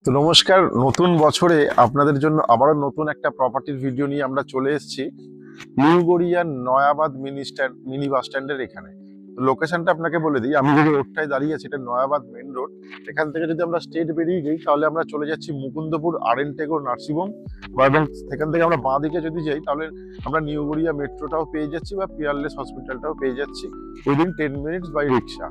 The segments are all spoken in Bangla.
তো নমস্কার, নতুন বছরে আপনাদের জন্য আবারও নতুন একটা প্রপার্টির ভিডিও নিয়ে আমরা চলে এসেছি নিউ গড়িয়ার নয়াবাদ মিনি বাস স্ট্যান্ডের এখানে। তো লোকেশনটা আপনাকে বলে দিই, আমি যে রোডটায় দাঁড়িয়ে আছি এটা নয়াবাদ মেন রোড। এখান থেকে যদি আমরা স্ট্রেট বেরিয়ে যাই তাহলে আমরা চলে যাচ্ছি মুকুন্দপুর আরএন নার্সিংহোম, এবং সেখান থেকে আমরা বাঁ দিকে যদি যাই তাহলে আমরা নিউ গড়িয়া মেট্রোটাও পেয়ে যাচ্ছি বা পিয়ারলেস হসপিটালটাও পেয়ে যাচ্ছি উইদিন 10 মিনিটস বাই রিক্সা।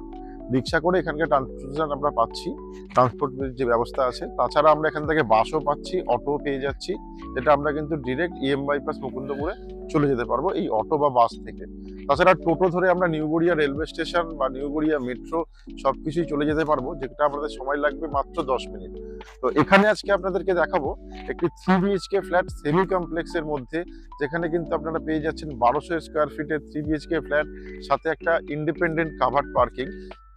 রিক্সা করে এখানকার ট্রান্সপোর্টেশন আমরা পাচ্ছি, ট্রান্সপোর্ট যে ব্যবস্থা আছে। তাছাড়া আমরা এখান থেকে বাসও পাচ্ছি, অটোও পেয়ে যাচ্ছি, যেটা আমরা কিন্তু ডিরেক্ট বাইপাস মুকুন্দপুরে চলে যেতে পারবো এই অটো বা বাস থেকে। তাছাড়া টোটো ধরে আমরা নিউ গড়িয়া রেলওয়ে স্টেশন বা নিউ গড়িয়া মেট্রো সবকিছুই চলে যেতে পারবো, যেটা আমাদের সময় লাগবে মাত্র 10 মিনিট। তো এখানে আজকে আপনাদেরকে দেখাবো একটি 3 BHK ফ্ল্যাট সেমি কমপ্লেক্সের মধ্যে, যেখানে কিন্তু আপনারা পেয়ে যাচ্ছেন 1200 স্কোয়ার ফিটের 3 BHK ফ্ল্যাট, সাথে একটা ইন্ডিপেন্ডেন্ট কাভার্ড পার্কিং।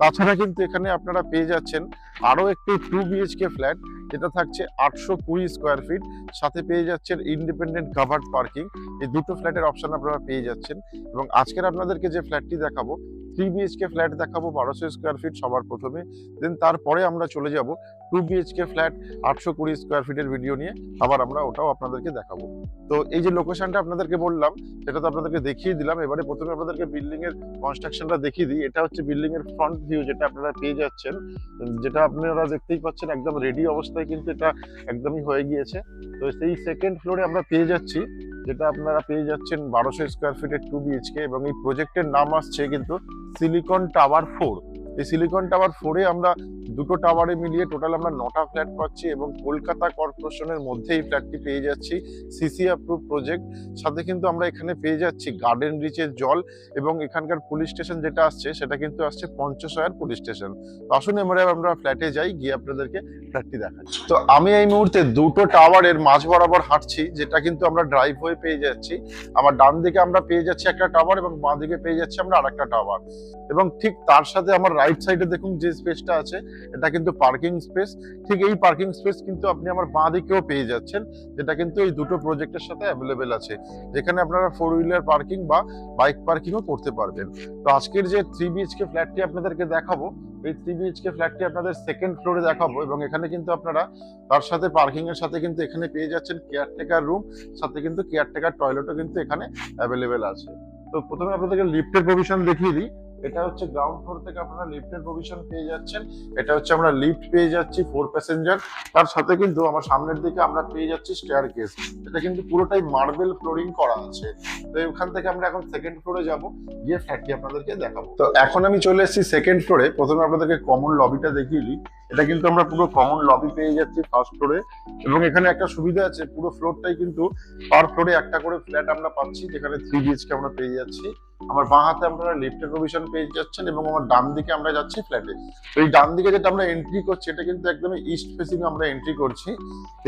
তাছাড়া কিন্তু এখানে আপনারা পেয়ে যাচ্ছেন আরো একটি 2 BHK ফ্ল্যাট, যেটা থাকছে 820 স্কোয়ার ফিট, সাথে পেয়ে যাচ্ছেন ইন্ডিপেন্ডেন্ট কাভার্ড পার্কিং। এই দুটো ফ্ল্যাটের অপশন আপনারা পেয়ে যাচ্ছেন। এবং আজকের আপনাদেরকে যে ফ্ল্যাটটি দেখাবো 3 BHK ফ্ল্যাট দেখাবো 1200 স্কোয়ার ফিট সবার প্রথমে, দেন তারপরে আমরা চলে যাব 2 BHK ফ্ল্যাট 820 স্কোয়ার ফিটের ভিডিও নিয়ে, আবার আমরা ওটাও আপনাদেরকে দেখাবো। তো এই যে লোকেশনটা আপনাদেরকে বললাম সেটা তো আপনাদেরকে দেখিয়ে দিলাম। এবারে প্রথমে আপনাদেরকে বিল্ডিং এর কনস্ট্রাকশনটা দেখিয়ে দিই। এটা হচ্ছে বিল্ডিং এর ফ্রন্ট ভিউ, যেটা আপনারা পেয়ে যাচ্ছেন, যেটা আপনারা দেখতেই পাচ্ছেন একদম রেডি অবস্থায় কিন্তু এটা একদমই হয়ে গিয়েছে। তো সেই সেকেন্ড ফ্লোরে আমরা পেয়ে যাচ্ছি, যেটা আপনারা পেয়ে যাচ্ছেন 1200 স্কোয়ার ফিটের 2 BHK, এবং এই প্রজেক্টের নাম আসছে কিন্তু সিলিকন টাওয়ার 4। এই সিলিকন টাওয়ার 4-এ আমরা দুটো টাওয়ারে মিলিয়ে টোটাল আমরা 9টা ফ্ল্যাট পাচ্ছি, এবং কলকাতা কর্পোরেশনের মধ্যে এই ফ্ল্যাটটি পেয়ে যাচ্ছি, সিসি অ্যাপ্রুভ প্রজেক্ট। সাথে কিন্তু আমরা এখানে পেয়ে যাচ্ছি গার্ডেন রিচের জল, এবং এখানকার পুলিশ স্টেশন যেটা আসছে সেটা কিন্তু আসছে পঞ্চশয়ার পুলিশ স্টেশন। তো আসুন এবারে আমরা ফ্ল্যাটে যাই, গিয়ে আপনাদেরকে ফ্ল্যাটটি দেখাচ্ছি। তো আমি এই মুহূর্তে দুটো টাওয়ারের মাঝ বরাবর হাঁটছি, যেটা কিন্তু আমরা ড্রাইভ হয়ে পেয়ে যাচ্ছি। আমার ডান দিকে আমরা পেয়ে যাচ্ছি একটা টাওয়ার, এবং বাঁ দিকে পেয়ে যাচ্ছি আমরা আরেকটা টাওয়ার। এবং ঠিক তার সাথে আমার রাইট সাইডে দেখুন যে স্পেসটা আছে, এটা কিন্তু পার্কিং স্পেস। ঠিক এই পার্কিং স্পেস কিন্তু আপনি আমার বাঁ দিকেও পেয়ে যাচ্ছেন, যেটা কিন্তু এই দুটো প্রজেক্টের সাথে অ্যাভেলেবেল আছে, যেখানে আপনারা 4 হুইলার পার্কিং বা বাইক পার্কিংও করতে পারবেন। তো আজকের যে 3 BHK ফ্ল্যাটটি আপনাদেরকে দেখাবো, এই 3 BHK ফ্ল্যাটটি আপনাদের সেকেন্ড ফ্লোরে দেখাবো, এবং এখানে কিন্তু আপনারা তার সাথে পার্কিং এর সাথে কিন্তু এখানে পেয়ে যাচ্ছেন কেয়ারটেকার রুম, সাথে কিন্তু কেয়ারটেকার টয়লেটও কিন্তু এখানে অ্যাভেলেবেল আছে। তো প্রথমে আপনাদেরকে লিফটের প্রভিশন দেখিয়ে দিই। এটা হচ্ছে গ্রাউন্ড ফ্লোর থেকে আপনারা লিফটের প্রভিশন পেয়ে যাচ্ছেন। এটা হচ্ছে আমরা লিফট পেয়ে যাচ্ছি 4 প্যাসেঞ্জার, তার সাথে কিন্তু আমার সামনের দিকে আমরা পেয়ে যাচ্ছি স্টেয়ার কেস। এটা কিন্তু পুরোটাই মার্বেল ফ্লোরিং করা আছে। তো এখান থেকে আমরা এখন সেকেন্ড ফ্লোরে যাব, গিয়ে ফ্ল্যাটটি আপনাদেরকে দেখাবো। তো এখন আমি চলে এসেছি সেকেন্ড ফ্লোরে। প্রথমে আপনাদেরকে কমন লবিটা দেখিয়ে দিই। এটা কিন্তু আমরা পুরো কমন লবি পেয়ে যাচ্ছি ফার্স্ট ফ্লোরে, এবং এখানে একটা সুবিধা আছে, পুরো ফ্লোরটাই কিন্তু পার ফ্লোরে একটা করে ফ্ল্যাট আমরা পাচ্ছি, যেখানে 3 BHK আমরা পেয়ে যাচ্ছি। আমার বাঁ হাতে আপনারা লিফটের প্রভিশন পেয়ে যাচ্ছেন, এবং আমার ডান দিকে আমরা যাচ্ছি ফ্ল্যাটে। তো এই ডান দিকে যেটা আমরা এন্ট্রি করছি, এটা কিন্তু একদমই ইস্ট ফেসিং আমরা এন্ট্রি করছি।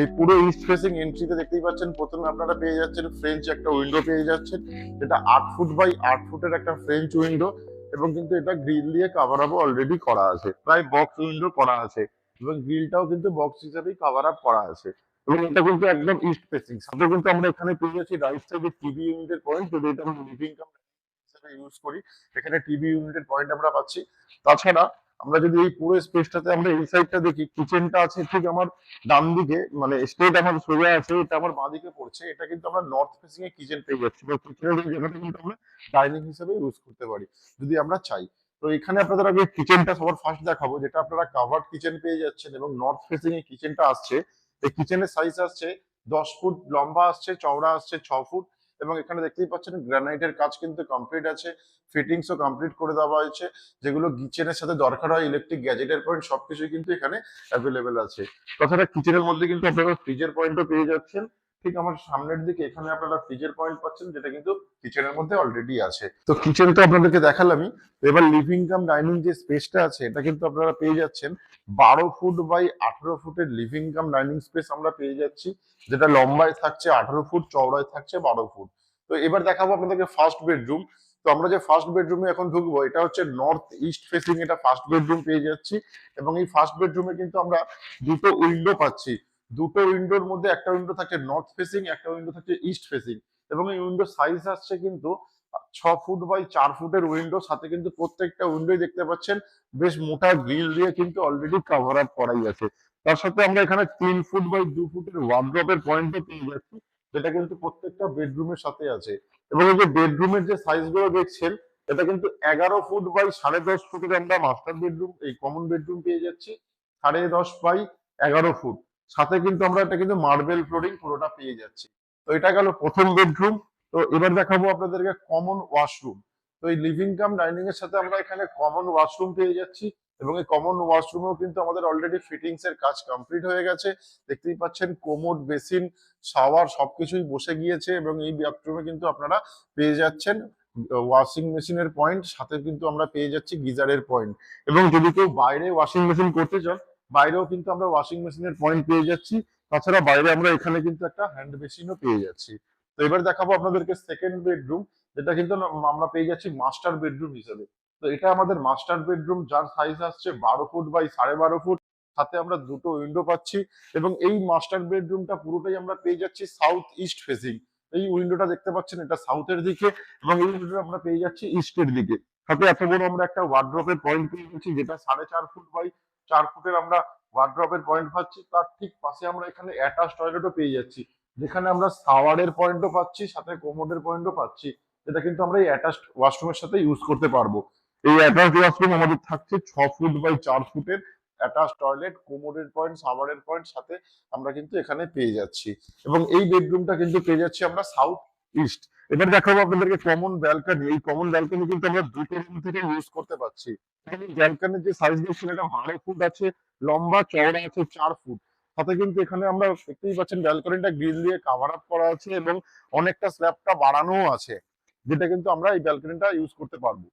এই পুরো ইস্ট ফেসিং এন্ট্রিতে দেখতেই পাচ্ছেন প্রথমে আপনারা পেয়ে যাচ্ছেন ফ্রেঞ্চ একটা উইন্ডো পেয়ে যাচ্ছেন, যেটা 8 ফুট বাই 8 ফুটের একটা ফ্রেঞ্চ উইন্ডো, এবং কিন্তু এটা গ্রিল দিয়ে কাভার আপ অলরেডি করা আছে, প্রায় বক্স উইন্ডো করা আছে, এবং গ্রিলটাও কিন্তু বক্স হিসেবেই কাভার আপ করা আছে। এবং এটা কিন্তু একদম ইস্ট ফেসিং। সাথে কিন্তু আমরা এখানে পেয়ে যাচ্ছি রাইট সাইডে টিভি ইউনিটের পয়েন্ট, যদি এটা আমরা লিভিং কাম হিসেবে ইউজ করি, এখানে টিভি ইউনিটের পয়েন্ট আমরা পাচ্ছি। তাছাড়া আমরা যদি এই পুরো স্পেসটাতে আমরা এই সাইডটা দেখি, কিচেনটা আছে ঠিক আমার ডান দিকে, মানে স্টেট আমার সোজা আছে, এটা আমার বাঁ দিকে পড়ছে। এটা কিন্তু আমরা নর্থ ফেসিং এ কিচেন পেয়ে যাচ্ছি, বা কিচেনের এই জায়গাটা কিন্তু আমরা ডাইনিং হিসেবে ইউজ করতে পারি যদি আমরা চাই। তো এখানে আপনাদের আগে কিচেনটা সবার ফার্স্ট দেখাবো, যেটা আপনারা কাভার্ড কিচেন পেয়ে যাচ্ছেন, এবং নর্থ ফেসিং এ কিচেনটা আসছে। এই কিচেনের সাইজ আসছে 10 ফুট লম্বা, আসছে চওড়া আসছে 6 ফুট, এবং এখানে দেখতেই পাচ্ছেন গ্রানাইটের কাজ কিন্তু কমপ্লিট আছে, ফিটিংসও কমপ্লিট করে দেওয়া হয়েছে। যেগুলো কিচেনের সাথে দরকার হয় ইলেকট্রিক গ্যাজেটের পয়েন্ট সবকিছুই কিন্তু এখানে অ্যাভেলেবেল আছে। তাছাড়া কিচেনের মধ্যে কিন্তু আপনারা ফ্রিজের পয়েন্টও পেয়ে যাচ্ছেন। ঠিক আমার সামনের দিকে এখানে আপনারা ফ্রিজের পয়েন্ট পাচ্ছেন, যেটা কিন্তু কিচেনের মধ্যে অলরেডি আছে। তো কিচেন তো আপনাদেরকে দেখালামই। এবার লিভিং কাম ডাইনিং যে স্পেসটা আছে, এটা কিন্তু আপনারা পেয়ে যাচ্ছেন 12 ফুট বাই 18 ফুটের লিভিং কাম ডাইনিং স্পেস আমরা পেয়ে যাচ্ছি, যেটা লম্বায় থাকছে 18 ফুট, চওড়ায় থাকছে 12 ফুট। তো এবার দেখাবো আপনাদেরকে ফার্স্ট বেডরুম। তো আমরা যে ফার্স্ট বেডরুমে এখন ঢুকবো, এটা হচ্ছে নর্থ ইস্ট ফেসিং এটা ফার্স্ট বেডরুম পেয়ে যাচ্ছি, এবং এই ফার্স্ট বেডরুমে কিন্তু আমরা দুটো উইন্ডো পাচ্ছি। দুটো উইন্ডোর মধ্যে একটা উইন্ডো থাকছে নর্থ ফেসিং, একটা উইন্ডো থাকছে ইস্ট ফেসিং, এবং এই উইন্ডো সাইজ আসছে কিন্তু 6 ফুট বাই 4 ফুটের উইন্ডো। সাথে কিন্তু প্রত্যেকটা উইন্ডোই দেখতে পাচ্ছেন বেশ মোটা গ্রিল দিয়ে কিন্তু অলরেডি কভার আপ করাই আছে। তার সাথে আমরা এখানে 3 ফুট বাই 2 ফুটের ওয়ার্ড্রপের পয়েন্টও পেয়ে যাচ্ছি, যেটা কিন্তু প্রত্যেকটা বেডরুমের সাথে আছে। এবং এই যে বেডরুমের যে সাইজ গুলো দেখছেন, এটা কিন্তু 11 ফুট বাই 10.5 ফুটের আমরা মাস্টার বেডরুম, এই কমন বেডরুম পেয়ে যাচ্ছি, 10.5 বাই 11 ফুট। সাথে কিন্তু আমরা এটা কিন্তু মার্বেল ফ্লোরিং পুরোটা পেয়ে যাচ্ছি। তো এটা গেল প্রথম বেডরুম। তো এবার দেখাবো আপনাদেরকে কমন ওয়াশরুম। তো এই লিভিং কাম ডাইনিং এর সাথে আমরা এখানে কমন ওয়াশরুম পেয়ে যাচ্ছি, এবং এই কমন ওয়াশরুমেও কিন্তু আমাদের অলরেডি ফিটিংস এর কাজ কমপ্লিট হয়ে গেছে। দেখতেই পাচ্ছেন কোমোড, বেসিন, শাওয়ার সবকিছুই বসে গিয়েছে, এবং এই বাথরুমে কিন্তু আপনারা পেয়ে যাচ্ছেন ওয়াশিং মেশিনের পয়েন্ট, সাথে কিন্তু আমরা পেয়ে যাচ্ছি গিজারের পয়েন্ট। এবং যদি কেউ বাইরে ওয়াশিং মেশিন করতে চান, বাইরেও কিন্তু আমরা ওয়াশিং মেশিনের পয়েন্ট পেয়ে যাচ্ছি। তাছাড়া বাইরে আমরা এখানে কিন্তু একটা হ্যান্ড বেসিনও পেয়ে যাচ্ছি। তো এবার দেখাবো আপনাদেরকে সেকেন্ড বেডরুম, যেটা কিন্তু আমরা পেয়ে যাচ্ছি মাস্টার বেডরুম হিসেবে। তো এটা আমাদের মাস্টার বেডরুম, যার সাইজ আসছে 12 ফুট বাই 12.5 ফুট। সাথে আমরা দুটো উইন্ডো পাচ্ছি, এবং এই মাস্টার বেডরুমটা পুরোটাই আমরা পেয়ে যাচ্ছি সাউথ ইস্ট ফেসিং। এই উইন্ডোটা দেখতে পাচ্ছেন, এটা সাউথের দিকে, এবং এই উইন্ডোটা আমরা পেয়ে যাচ্ছি ইস্টের দিকে। সাথে এত বড় আমরা একটা ওয়ার্ড্রপের পয়েন্ট পেয়ে যাচ্ছি, যেটা 4.5 ফুট বাই 4 ফুটের আমরা ওয়ার্ড্রপের পয়েন্ট পাচ্ছি। তার ঠিক পাশে আমরা এখানে অ্যাটাচ টয়লেটও পেয়ে যাচ্ছি, যেখানে আমরা শাওয়ারের পয়েন্টও পাচ্ছি, সাথে কোমোডের পয়েন্টও পাচ্ছি, যেটা কিন্তু আমরা এই অ্যাটাচড ওয়াশরুমের সাথে ইউজ করতে পারবো। এই অ্যাটাচড ওয়াশরুম আমাদের থাকছে 6 ফুট বাই 4 ফুটের, অ্যাটাচ টয়লেট, কোমোডের পয়েন্ট, শাওয়ারের পয়েন্ট সাথে আমরা কিন্তু এখানে পেয়ে যাচ্ছি। এবং এই বেডরুমটা কিন্তু পেয়ে যাচ্ছি আমরা সাউথ ইস্ট। এবার দেখাবো আপনাদেরকে কমন ব্যালকনি। এই কমন ব্যালকনি কিন্তু আমরা দুটো রুম থেকে ইউজ করতে পারছি। ব্যালকনির যে সাইজ দেখছেন, এটা 12 ফুট আছে, লম্বা চওড়া আছে 4 ফুট। সাথে কিন্তু এখানে আমরা দেখতেই পাচ্ছেন ব্যালকনিটা গ্রিল দিয়ে কাভার আপ করা আছে, এবং অনেকটা স্ল্যাবটা বাড়ানো আছে, যেটা কিন্তু আমরা এই ব্যালকনিটা ইউজ করতে পারবো।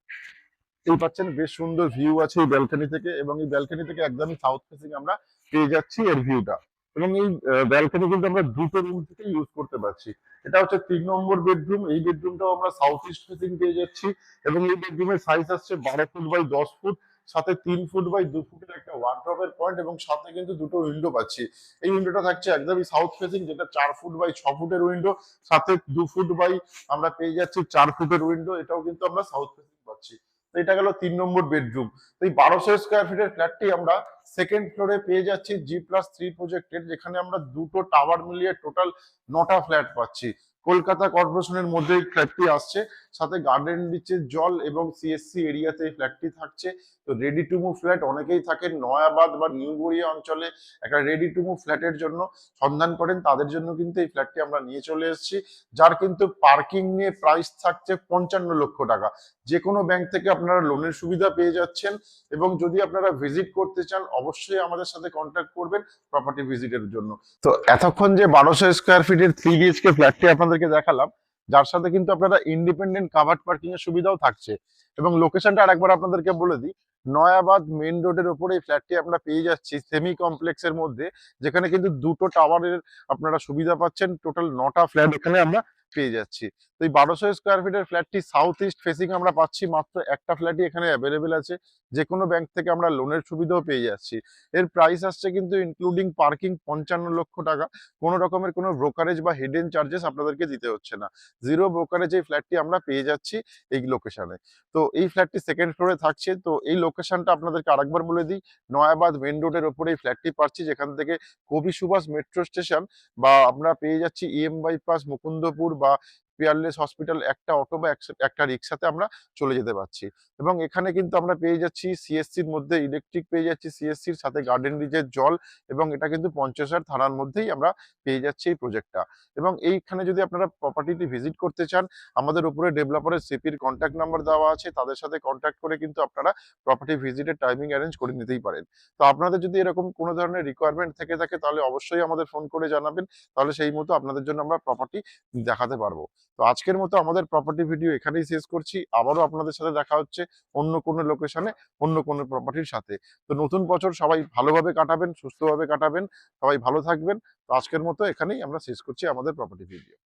এই পাচ্ছেন বেশ সুন্দর ভিউ আছে এই ব্যালকনি থেকে, এবং এই ব্যালকনি থেকে একদমই সাউথ ফেসিং আমরা পেয়ে যাচ্ছি এর ভিউটা। এবং এই ব্যালকনি কিন্তু আমরা দুটো রুম থেকে ইউজ করতে পারছি। এটা হচ্ছে 3 নম্বর বেডরুম। এই বেডরুমটাও আমরা সাউথ ইস্ট ফেসিং পেয়ে যাচ্ছি, এবং এই বেডরুমের সাইজ আসছে 12 ফুট বাই 10 ফুট। সাথে 3 ফুট বাই 2 ফুটের একটা ওয়ার্ড্রপের পয়েন্ট, এবং সাথে কিন্তু দুটো উইন্ডো পাচ্ছি। এই উইন্ডোটা থাকছে একদমই সাউথ ফেসিং, যেটা 4 ফুট বাই 6 ফুটের উইন্ডো। সাথে 2 ফুট বাই আমরা পেয়ে যাচ্ছি 4 ফুটের উইন্ডো, এটাও কিন্তু আমরা সাউথ ফেসিং পাচ্ছি। তো এটা গেল 3 নম্বর বেডরুম। তো এই 1200 স্কোয়ার ফিটের ফ্ল্যাটটি আমরা সেকেন্ড ফ্লোরে পেয়ে যাচ্ছি G+3 প্রজেক্টেড, যেখানে আমরা দুটো টাওয়ার মিলিয়ে টোটাল 9টা ফ্ল্যাট পাচ্ছি। কলকাতা কর্পোরেশনের মধ্যে এই ফ্ল্যাটটি আসছে, সাথে গার্ডেন রিচের জল এবং সিএসসি এরিয়াতে এই ফ্ল্যাটটি থাকছে। তো রেডি টু মুভ ফ্ল্যাট অনেকেই থাকেন নয়াবাদ বা নিউ গড়িয়া অঞ্চলে একটা রেডি টু মুভ ফ্ল্যাটের জন্য সন্ধান করেন, তাদের জন্য কিন্তু এই ফ্ল্যাটটি আমরা নিয়ে চলে এসেছি, যার কিন্তু পার্কিং নিয়ে প্রাইস থাকছে 55 লক্ষ টাকা। যে কোনো ব্যাংক থেকে আপনারা লোনের সুবিধা পেয়ে যাচ্ছেন। এবং যদি আপনারা ভিজিট করতে চান, অবশ্যই আমাদের সাথে কন্ট্যাক্ট করবেন প্রপার্টি ভিজিটের জন্য। তো এতক্ষণ যে 1200 স্কোয়ার ফিটের 3 BHK ফ্ল্যাটটি আপনাদেরকে দেখালাম, যার সাথে কিন্তু আপনারা ইন্ডিপেন্ডেন্ট কাভার্ড পার্কিং এর সুবিধাও থাকছে। এবং লোকেশনটা আরেকবার আপনাদেরকে বলে দিই, নয়াবাদ মেইন রোডের ওপরে এই ফ্ল্যাটটি আমরা পেয়ে যাচ্ছি সেমি কমপ্লেক্সের মধ্যে, যেখানে কিন্তু দুটো টাওয়ারের আপনারা সুবিধা পাচ্ছেন। টোটাল 9টা ফ্ল্যাট এখানে আমরা পেয়ে যাচ্ছি। তো এই 1200 স্কোয়ার ফিটের ফ্ল্যাটটি সাউথ ইস্ট ফেসিং আমরা পাচ্ছি, মাত্র একটা ফ্ল্যাটই এখানে অ্যাভেলেবেল আছে। যে কোনো ব্যাংক থেকে আমরা লোনের সুবিধাও পেয়ে যাচ্ছি। এর প্রাইস আসছে কিন্তু ইনক্লুডিং পার্কিং 55 লক্ষ টাকা। কোনো রকমের কোনো ব্রোকারেজ বা হিডেন চার্জেস আপনাদেরকে দিতে হচ্ছে না। জিরো ব্রোকারেজ এই ফ্ল্যাটটি আমরা পেয়ে যাচ্ছি এই লোকেশনে। তো এই ফ্ল্যাটটি সেকেন্ড ফ্লোরে থাকছে। তো এই লোকেশনটা আপনাদেরকে আরেকবার বলে দিই, নয়াবাদ মেইন রোডের ওপরে এই ফ্ল্যাটটি পাচ্ছি, যেখান থেকে কবি সুভাষ মেট্রো স্টেশন বা আমরা পেয়ে যাচ্ছি EM বাইপাস, মুকুন্দপুর বা পিয়ারলেস হসপিটাল, একটা অটো বা একটা রিক্সাতে আমরা চলে যেতে পারছি। এবং এখানে কিন্তু আমরা পেয়ে যাচ্ছি সিএসসির মধ্যে ইলেকট্রিক পেয়ে যাচ্ছি, সিএসসির সাথে গার্ডেন রিচের জল, এবং এটা কিন্তু পঞ্চেশ্বর থানার মধ্যেই আমরা পেয়ে যাচ্ছি এই প্রজেক্টটা। এবং এইখানে যদি আপনারা প্রপার্টিটি ভিজিট করতে চান, আমাদের উপরে ডেভেলপারের সিপির কন্ট্যাক্ট নাম্বার দেওয়া আছে, তাদের সাথে কন্ট্যাক্ট করে কিন্তু আপনারা প্রপার্টি ভিজিটের টাইমিং অ্যারেঞ্জ করে নিতেই পারেন। তো আপনাদের যদি এরকম কোনো ধরনের রিকোয়ারমেন্ট থেকে থাকে, তাহলে অবশ্যই আমাদের ফোন করে জানাবেন, তাহলে সেই মতো আপনাদের জন্য আমরা প্রপার্টি দেখাতে পারবো। তো আজকের মতো আমাদের প্রপার্টি ভিডিও এখানেই শেষ করছি। আবারও আপনাদের সাথে দেখা হচ্ছে অন্য কোনো লোকেশনে, অন্য কোনো প্রপার্টির সাথে। তো নতুন বছর সবাই ভালোভাবে কাটাবেন, সুস্থভাবে কাটাবেন, সবাই ভালো থাকবেন। তো আজকের মতো এখানেই আমরা শেষ করছি আমাদের প্রপার্টি ভিডিও।